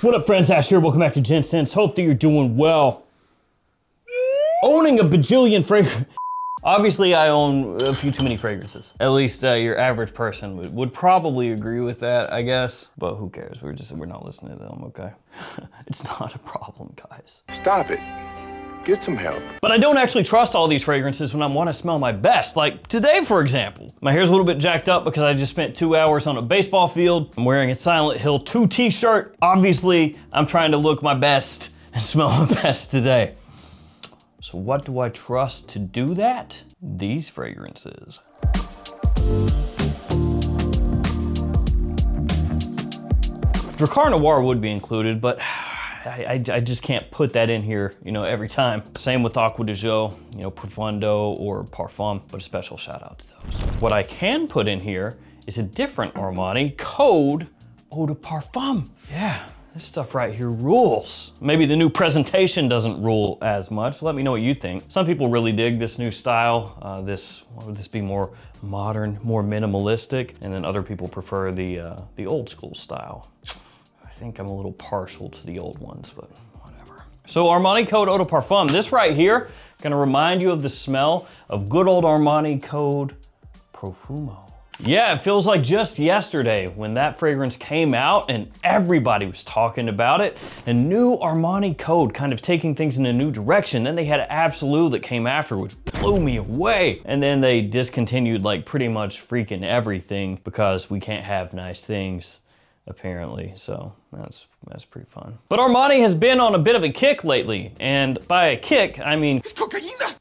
What up, friends? Ash here. Welcome back to Gents. Hope that you're doing well. Owning a bajillion fragrances. Obviously, I own a few too many fragrances. At least your average person would probably agree with that, I guess. But who cares? We're not listening to them, okay? It's not a problem, guys. Stop it. Get some help. But I don't actually trust all these fragrances when I want to smell my best. Like today, for example. My hair's a little bit jacked up because I just spent 2 hours on a baseball field. I'm wearing a Silent Hill 2 t-shirt. Obviously, I'm trying to look my best and smell my best today. So what do I trust to do that? These fragrances. Drakkar Noir would be included, but I just can't put that in here, you know, every time. Same with Acqua di Gio, you know, Profondo or Parfum, but a special shout out to those. What I can put in here is a different Armani Code Eau de Parfum. Yeah, this stuff right here rules. Maybe the new presentation doesn't rule as much. Let me know what you think. Some people really dig this new style. What would this be, more modern, more minimalistic? And then other people prefer the old school style. I think I'm a little partial to the old ones, but whatever. So Armani Code Eau de Parfum, this right here, gonna remind you of the smell of good old Armani Code Profumo. Yeah, it feels like just yesterday when that fragrance came out and everybody was talking about it. And new Armani Code kind of taking things in a new direction. Then they had Absolute that came after, which blew me away. And then they discontinued like pretty much freaking everything because we can't have nice things, apparently. So that's pretty fun. But Armani has been on a bit of a kick lately. And by a kick, I mean,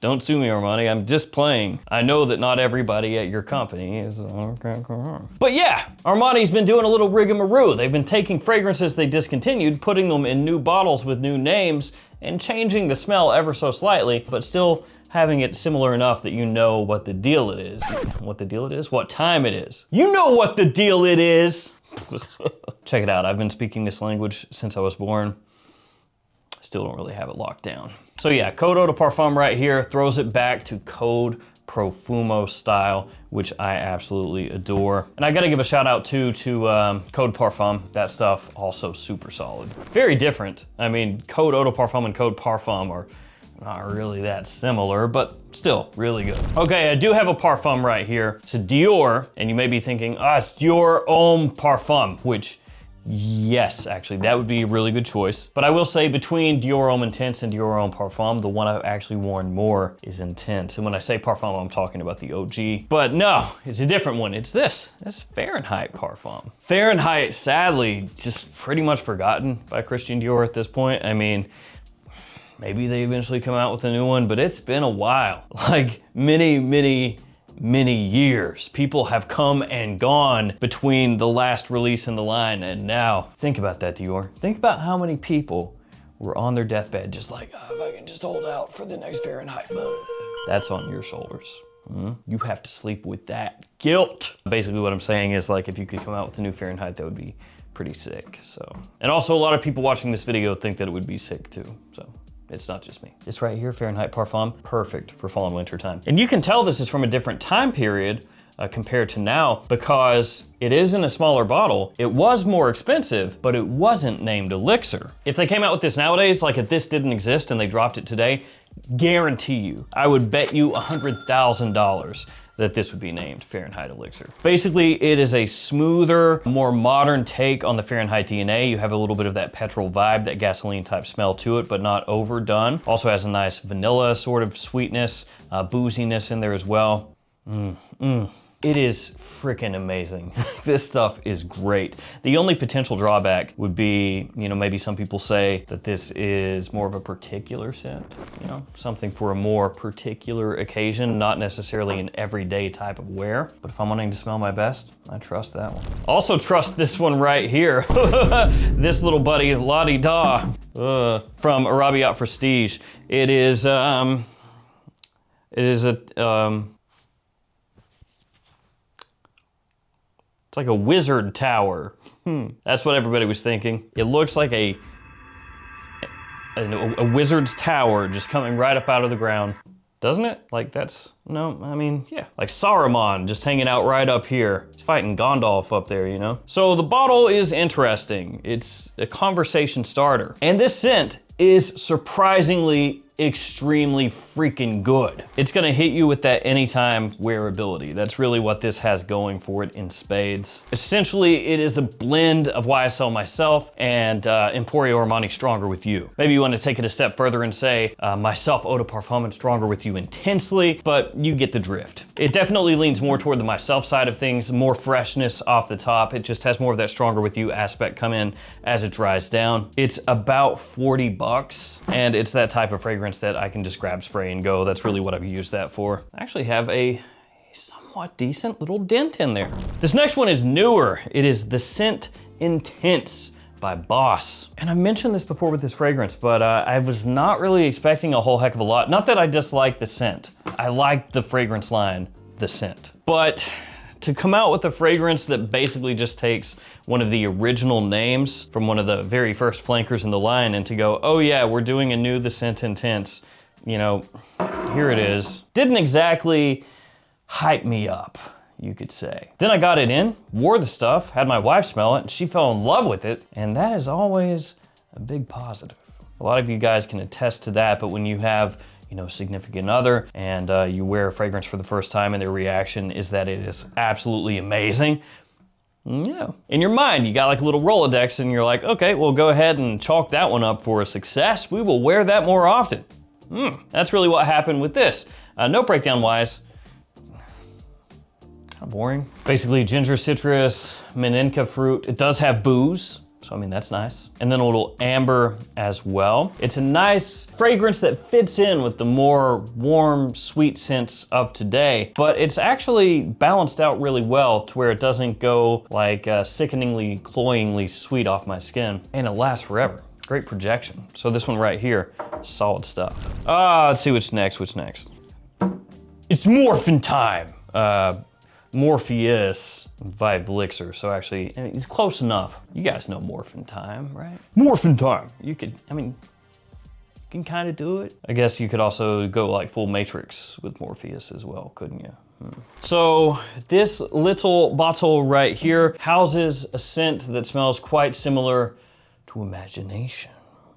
don't sue me, Armani, I'm just playing. I know that not everybody at your company is, but yeah, Armani's been doing a little rigamaroo. They've been taking fragrances they discontinued, putting them in new bottles with new names, and changing the smell ever so slightly, but still having it similar enough that you know what the deal it is. What the deal it is? What time it is. You know what the deal it is. Check it out, I've been speaking this language since I was born. Still don't really have it locked down. So yeah, Code Eau de Parfum right here throws it back to Code Profumo style, which I absolutely adore. And I gotta give a shout out too to Code Parfum. That stuff also super solid. Very different. I mean, Code Eau de Parfum and Code Parfum are not really that similar, but still really good. Okay, I do have a Parfum right here. It's a Dior, and you may be thinking, it's Dior Homme Parfum, which, yes, actually, that would be a really good choice. But I will say between Dior Homme Intense and Dior Homme Parfum, the one I've actually worn more is Intense. And when I say Parfum, I'm talking about the OG. But no, it's a different one. It's this. It's Fahrenheit Parfum. Fahrenheit, sadly, just pretty much forgotten by Christian Dior at this point. I mean, maybe they eventually come out with a new one, but it's been a while. Like many years. People have come and gone between the last release in the line and now. Think about that, Dior. Think about how many people were on their deathbed just like, if I can just hold out for the next Fahrenheit. That's on your shoulders. You have to sleep with that guilt. Basically what I'm saying is, like, if you could come out with a new Fahrenheit, that would be pretty sick, so. And also a lot of people watching this video think that it would be sick too, so. It's not just me. This right here, Fahrenheit Parfum, perfect for fall and winter time. And you can tell this is from a different time period compared to now because it is in a smaller bottle. It was more expensive, but it wasn't named Elixir. If they came out with this nowadays, like if this didn't exist and they dropped it today, guarantee you, I would bet you $100,000 that this would be named Fahrenheit Elixir. Basically, it is a smoother, more modern take on the Fahrenheit DNA. You have a little bit of that petrol vibe, that gasoline type smell to it, but not overdone. Also has a nice vanilla sort of sweetness, booziness in there as well. It is freaking amazing. This stuff is great. The only potential drawback would be, you know, maybe some people say that this is more of a particular scent, you know, something for a more particular occasion, not necessarily an everyday type of wear. But if I'm wanting to smell my best, I trust that one. Also trust this one right here. This little buddy, La Di Da, from Arabiyat Prestige. It is it's like a wizard tower. That's what everybody was thinking. It looks like a wizard's tower just coming right up out of the ground. Doesn't it? Like that's No, I mean, yeah. Like Saruman just hanging out right up here. He's fighting Gandalf up there, you know? So the bottle is interesting. It's a conversation starter. And this scent is surprisingly extremely freaking good. It's gonna hit you with that anytime wearability. That's really what this has going for it in spades. Essentially, it is a blend of YSL Myself and Emporio Armani Stronger With You. Maybe you wanna take it a step further and say Myself Eau de Parfum and Stronger With You intensely, but you get the drift. It definitely leans more toward the Myself side of things, more freshness off the top. It just has more of that Stronger With You aspect come in as it dries down. It's about 40 bucks, and it's that type of fragrance that I can just grab, spray, and go. That's really what I've used that for. I actually have a somewhat decent little dent in there. This next one is newer. It is the Scent Intense by Boss. And I mentioned this before with this fragrance, but I was not really expecting a whole heck of a lot. Not that I dislike the scent. I like the fragrance line, the scent. But to come out with a fragrance that basically just takes one of the original names from one of the very first flankers in the line and to go, oh yeah, we're doing a new The Scent Intense, you know, here it is. Didn't exactly hype me up, you could say. Then I got it in, wore the stuff, had my wife smell it, and she fell in love with it, and that is always a big positive. A lot of you guys can attest to that, but when you have, you know, significant other and you wear a fragrance for the first time and their reaction is that it is absolutely amazing, yeah. In your mind, you got like a little Rolodex and you're like, okay, well go ahead and chalk that one up for a success. We will wear that more often. That's really what happened with this. Note breakdown wise, kind of boring. Basically ginger, citrus, menenca fruit. It does have booze. So, I mean, that's nice. And then a little amber as well. It's a nice fragrance that fits in with the more warm, sweet scents of today, but it's actually balanced out really well to where it doesn't go like sickeningly, cloyingly sweet off my skin, and it lasts forever. Great projection. So this one right here, solid stuff. Let's see what's next, It's Morphin time. Morpheus by Elixir. So actually, it's close enough. You guys know Morphin time, right? Morphin time. You can kind of do it. I guess you could also go like full Matrix with Morpheus as well, couldn't you? So this little bottle right here houses a scent that smells quite similar to Imagination,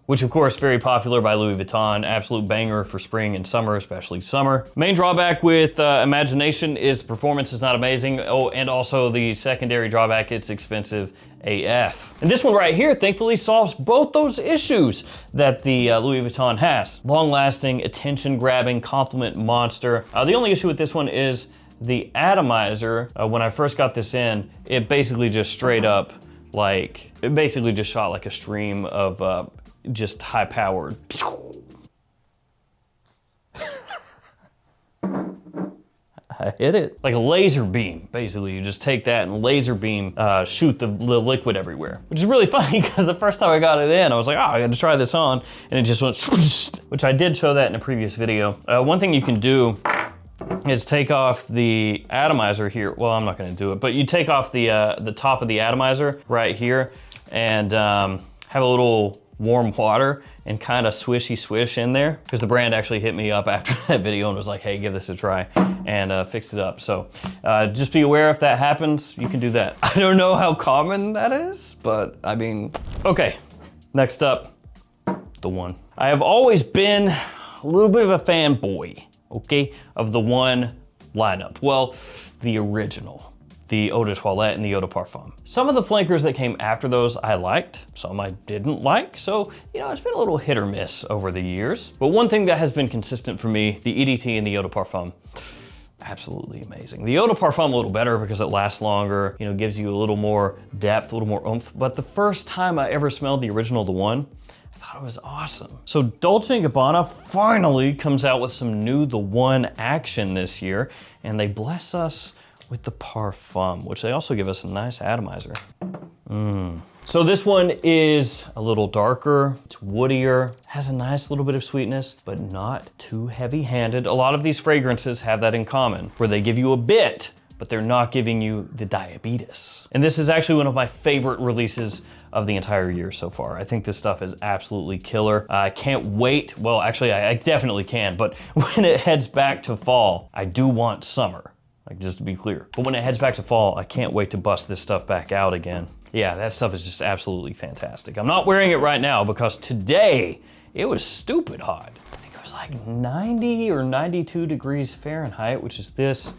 which of course very popular by Louis Vuitton, absolute banger for spring and summer, especially summer. Main drawback with Imagination is the performance is not amazing. Oh, and also the secondary drawback, it's expensive AF. And this one right here thankfully solves both those issues that the Louis Vuitton has. Long-lasting, attention-grabbing, compliment monster. The only issue with this one is the atomizer. When I first got this in, it basically just straight up, like, it basically just shot like a stream of just high powered. I hit it. Like a laser beam, basically. You just take that and laser beam, shoot the liquid everywhere. Which is really funny because the first time I got it in, I was like, oh, I gotta try this on. And it just went, which I did show that in a previous video. One thing you can do is take off the atomizer here. Well, I'm not gonna do it, but you take off the top of the atomizer right here and have a little warm water and kind of swishy swish in there, because the brand actually hit me up after that video and was like, hey, give this a try, and fixed it up. So just be aware if that happens, you can do that. I don't know how common that is, but I mean, okay, next up, The One. I have always been a little bit of a fanboy, okay, of The One lineup. Well, the original. The Eau de Toilette and the Eau de Parfum. Some of the flankers that came after those I liked, some I didn't like, so, you know, it's been a little hit or miss over the years. But one thing that has been consistent for me, the EDT and the Eau de Parfum, absolutely amazing. The Eau de Parfum a little better because it lasts longer, you know, gives you a little more depth, a little more oomph. But the first time I ever smelled the original The One, I thought it was awesome. So Dolce & Gabbana finally comes out with some new The One action this year, and they bless us with the Parfum, which they also give us a nice atomizer. So this one is a little darker, it's woodier, has a nice little bit of sweetness, but not too heavy-handed. A lot of these fragrances have that in common, where they give you a bit, but but they're not giving you the diabetes. And this is actually one of my favorite releases of the entire year so far. I think this stuff is absolutely killer. I can't wait. Well, actually, I definitely can, but when it heads back to fall, I do want summer, like just to be clear. But when it heads back to fall, I can't wait to bust this stuff back out again. Yeah, that stuff is just absolutely fantastic. I'm not wearing it right now because today it was stupid hot. I think it was like 90 or 92 degrees Fahrenheit, which is this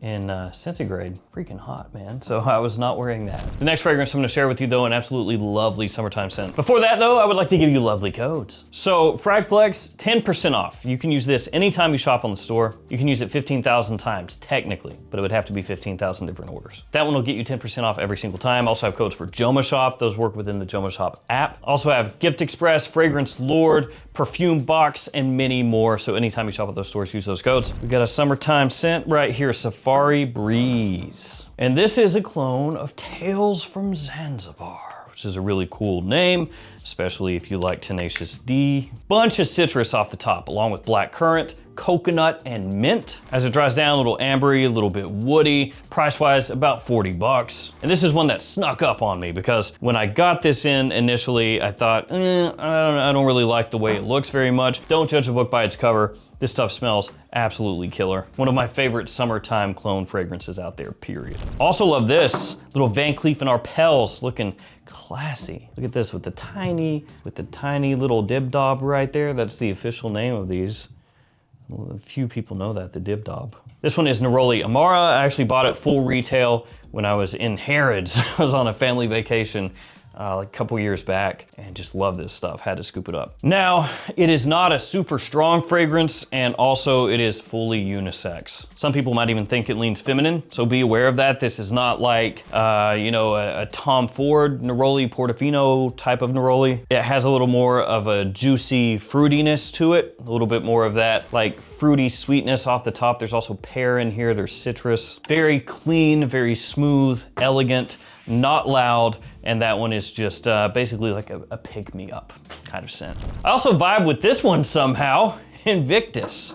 in centigrade. Freaking hot, man. So I was not wearing that. The next fragrance I'm gonna share with you though, an absolutely lovely summertime scent. Before that though, I would like to give you lovely codes. So FragFlex, 10% off. You can use this anytime you shop on the store. You can use it 15,000 times, technically, but it would have to be 15,000 different orders. That one will get you 10% off every single time. Also have codes for JOMASHOP. Those work within the JOMASHOP app. Also have Gift Express, Fragrance Lord, Perfume Box, and many more. So anytime you shop at those stores, use those codes. We got a summertime scent right here, Safari Breeze. And this is a clone of Tales from Zanzibar, which is a really cool name, especially if you like Tenacious D. Bunch of citrus off the top, along with black currant, coconut, and mint. As it dries down, a little ambery, a little bit woody. Price-wise, about 40 bucks. And this is one that snuck up on me because when I got this in initially, I thought, I don't really like the way it looks very much. Don't judge a book by its cover. This stuff smells absolutely killer. One of my favorite summertime clone fragrances out there, period. Also love this, little Van Cleef & Arpels, looking classy. Look at this with the tiny little Dib Dob right there. That's the official name of these. Well, a few people know that, the Dib Dob. This one is Neroli Amara. I actually bought it full retail when I was in Harrods. I was on a family vacation like a couple years back and just love this stuff, had to scoop it up. Now, it is not a super strong fragrance and also it is fully unisex. Some people might even think it leans feminine, so be aware of that. This is not like, a Tom Ford Neroli Portofino type of Neroli. It has a little more of a juicy fruitiness to it, a little bit more of that like fruity sweetness off the top. There's also pear in here, there's citrus. Very clean, very smooth, elegant, not loud, and that one is just basically like a pick-me-up kind of scent. I also vibe with this one somehow, Invictus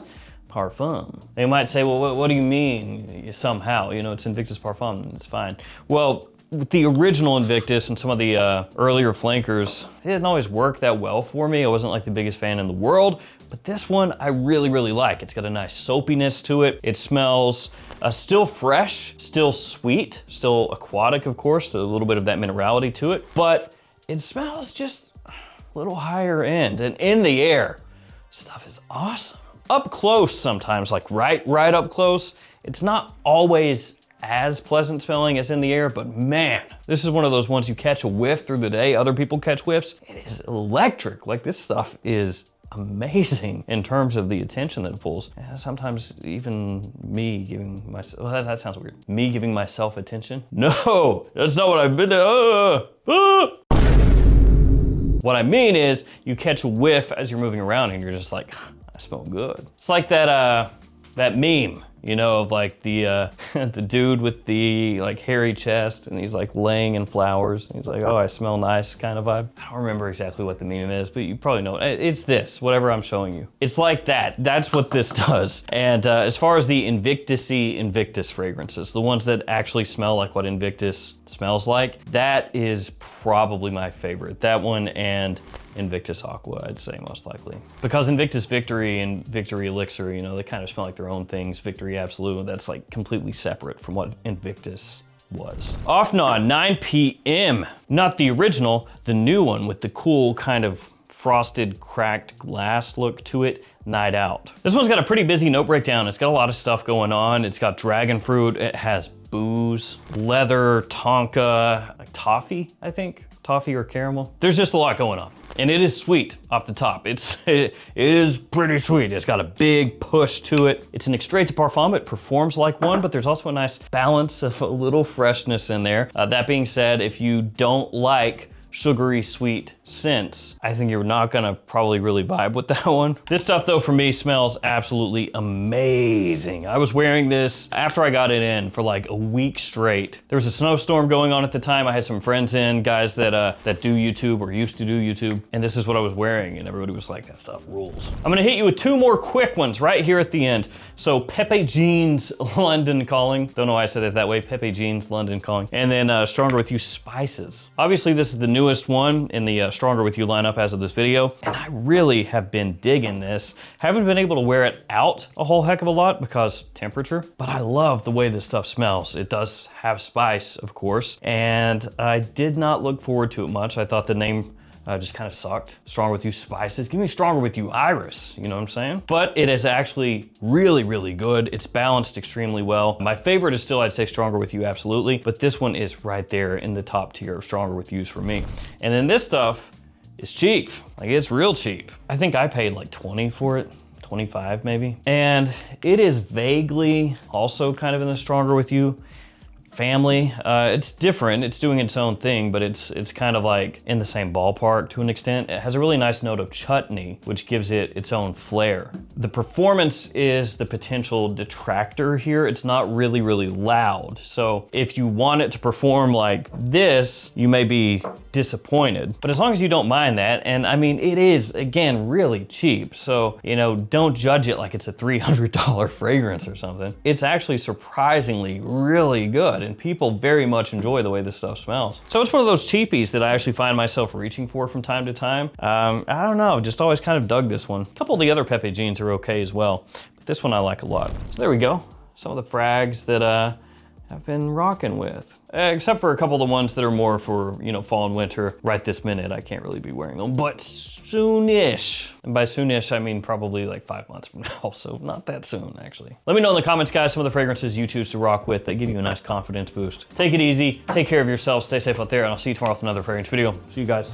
Parfum. They might say, well, what do you mean somehow? You know, it's Invictus Parfum, it's fine. Well, with the original Invictus and some of the earlier flankers, it didn't always work that well for me. I wasn't like the biggest fan in the world, but this one I really, really like. It's got a nice soapiness to it. It smells still fresh, still sweet, still aquatic, of course, so a little bit of that minerality to it, but it smells just a little higher end. And in the air, stuff is awesome. Up close sometimes, like right up close, it's not always as pleasant smelling as in the air, but man, this is one of those ones you catch a whiff through the day, other people catch whiffs. It is electric. Like, this stuff is amazing in terms of the attention that it pulls. And sometimes even me giving myself, well, that sounds weird. Me giving myself attention? No, that's not what I've been What I mean is you catch a whiff as you're moving around and you're just like, I smell good. It's like that meme, you know, of like the the dude with the like hairy chest and he's like laying in flowers and he's like, oh, I smell nice kind of vibe. I don't remember exactly what the meme is, but you probably know it. It's this, whatever I'm showing you. It's like that. That's what this does. And as far as the Invictus fragrances, the ones that actually smell like what Invictus smells like, that is probably my favorite. That one and Invictus Aqua, I'd say most likely. Because Invictus Victory and Victory Elixir, you know, they kind of smell like their own things. Victory Absolute, that's like completely separate from what Invictus was. Afnan, 9 p.m. Not the original, the new one with the cool kind of frosted, cracked glass look to it, Night Out. This one's got a pretty busy note breakdown. It's got a lot of stuff going on. It's got dragon fruit, it has booze, leather, tonka, like toffee, I think. Toffee or caramel. There's just a lot going on. And it is sweet off the top. It is pretty sweet. It's got a big push to it. It's an extrait de parfum. It performs like one, but there's also a nice balance of a little freshness in there. That being said, if you don't like sugary sweet scents, I think you're not gonna probably really vibe with that one. This stuff though for me smells absolutely amazing. I was wearing this after I got it in for like a week straight. There was a snowstorm going on at the time. I had some friends in, guys that do YouTube or used to do YouTube, and this is what I was wearing, and everybody was like, that stuff rules. I'm gonna hit you with 2 more quick ones right here at the end. So Pepe Jeans London Calling. Don't know why I said it that way. Pepe Jeans London Calling. And then Stronger With You Spices. Obviously this is the newest one in the Stronger With You lineup as of this video, and I really have been digging this. Haven't been able to wear it out a whole heck of a lot because temperature, but I love the way this stuff smells. It does have spice, of course, and I did not look forward to it much. I thought the name just kind of sucked. Stronger With You Spices. Give me Stronger With You Iris, you know what I'm saying? But it is actually really, really good. It's balanced extremely well. My favorite is still, I'd say Stronger With You, absolutely. But this one is right there in the top tier of Stronger With Yous for me. And then this stuff is cheap. Like, it's real cheap. I think I paid like 20 for it. 25 maybe. And it is vaguely also kind of in the Stronger With You family. It's different, it's doing its own thing, but it's kind of like in the same ballpark to an extent. It has a really nice note of chutney, which gives it its own flair. The performance is the potential detractor here. It's not really, really loud. So if you want it to perform like this, you may be disappointed. But as long as you don't mind that, and I mean, it is, again, really cheap. So, you know, don't judge it like it's a $300 fragrance or something. It's actually surprisingly really good, and people very much enjoy the way this stuff smells. So it's one of those cheapies that I actually find myself reaching for from time to time. I don't know, just always kind of dug this one. A couple of the other Pepe Jeans are okay as well, but this one I like a lot. So there we go. Some of the frags that I've been rocking with. Except for a couple of the ones that are more for, you know, fall and winter. Right this minute, I can't really be wearing them, but soonish. And by soonish, I mean probably like 5 months from now, so not that soon, actually. Let me know in the comments, guys, some of the fragrances you choose to rock with that give you a nice confidence boost. Take it easy, take care of yourselves, stay safe out there, and I'll see you tomorrow with another fragrance video. See you guys.